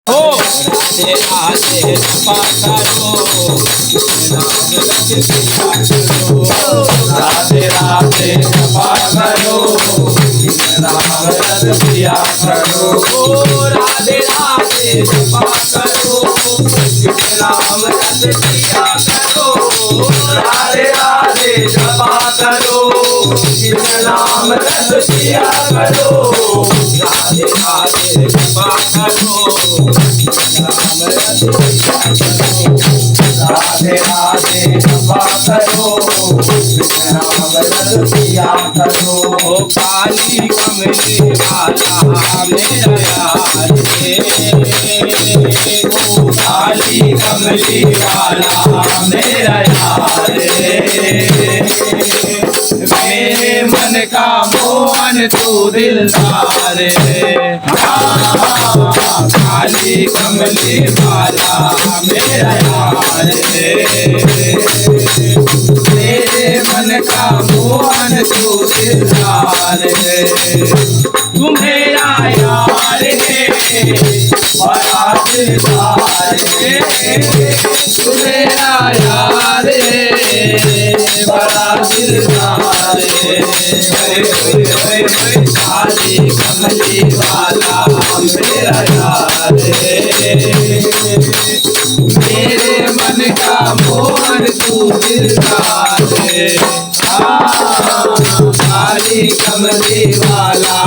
हो राधे राधे जपा करो, नाम रत पिया करो। राधे राधे जपा करो, नाम रत पिया करो। राधे राधे जपा करो, नाम रत पिया करो। राधे राधे जपा करो, नाम रत पिया करो। राधे राधे जपा करो, नाम रत पिया करो। राधे राधे जपा करो, नाम रत पिया करो। काली कमली वाला मेरा यार रे, काली कमली वाला मेरा यार रे। मेरे मन का मोहन तू दिलदार रे। काली कमली वाला मेरा यार रे। मेरे मन का मोहन तू दिलदार रे। तू मेरा यार है बड़ा दिलदार है। तू मेरा यार है बड़ा दिलदार है। काली कमली वाला मेरा यार है। मेरे मन का मोहन तू दिलदार है। काली कमली वाला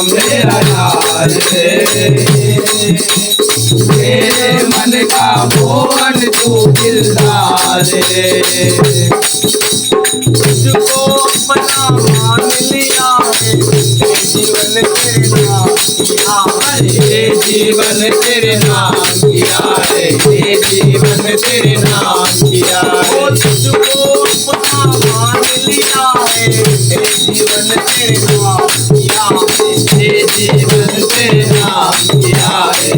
मेरा यार है। मेरे मन का मोहन तू दिलदार है। तुझको अपना मान लिया है, जीवन तेरे नाम किया है। जीवन तेरे नाम किया है, जीवन तेरे नाम किया है। तुझको अपना मान लिया है, जीवन तेरे नाम किया है। जीवन तेरे नाम किया है,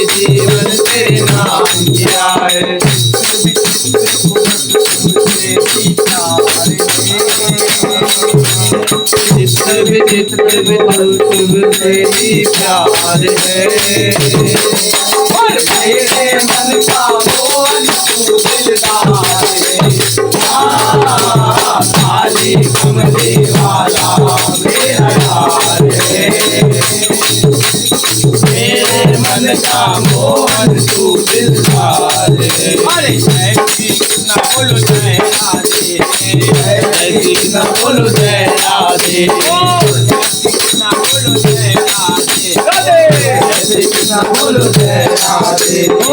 जीवन तेरे नाम किया है। तुझसे ही प्यार है। मेरे मन का मोहन तू दिलदार है। काली कमली वाला मेरा यार है। मेरे मन का मोहन तू दिलदार है। अरे जय श्री कृष्ण बोलो जय राधे, जय श्री कृष्ण बोलो जय राधे। बोलो जय राधे, जय श्री कृष्ण बोलो जय राधे। ओ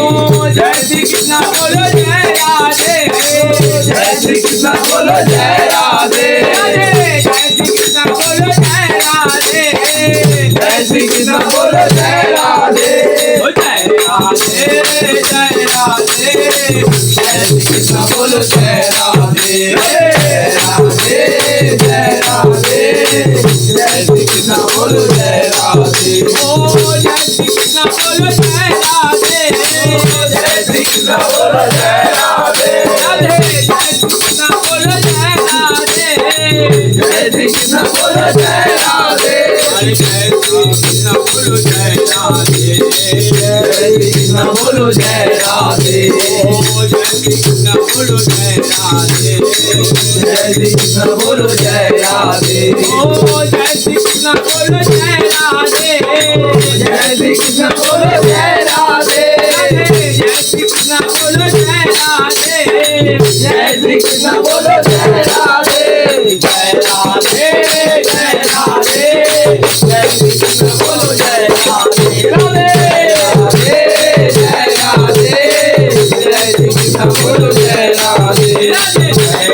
जय श्री कृष्ण बोलो जय राधे, जय श्री कृष्ण बोलो जय राधे। जय श्री कृष्ण बोलो जय राधे, जय श्री कृष्ण बोलो जय राधे। ओ जय राधे जय राधे, जय श्री कृष्ण बोलो जय राधे। राधे जय राधे, जय श्री कृष्ण बोलो जय राधे। ओ जय श्री कृष्ण बोलो जय राधे, जय श्री कृष्ण बोलो जय राधे। राधे जय श्री कृष्ण बोलो जय राधे, जय श्री कृष्ण बोलो जय राधे। जय श्री कृष्ण बोलो जय राधे, जय श्री कृष्ण बोलो जय राधे। ओ जय श्री कृष्ण बोलो जय राधे, जय श्री कृष्ण बोलो जय राधे। ओ जय श्री कृष्ण बोलो जय राधे, जय श्री कृष्ण बोलो जय राधे। जय श्री कृष्ण बोलो जय राधे, जय श्री कृष्ण बोलो जय राधे। जय राधे जय राधे, जय श्री कृष्ण बोलो जय राधे। राधे राधे जय राधे, जय श्री कृष्ण बोलो जय राधे। जय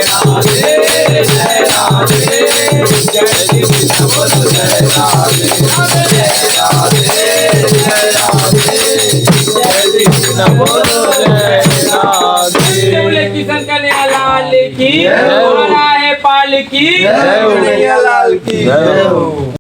राधे जय राधे, जय श्री कृष्ण बोलो जय राधे। जय राधे जय राधे, जय श्री कृष्ण बोलो जय राधे। किशन कन्हैया लाल की, है पाल की, जय लाल की।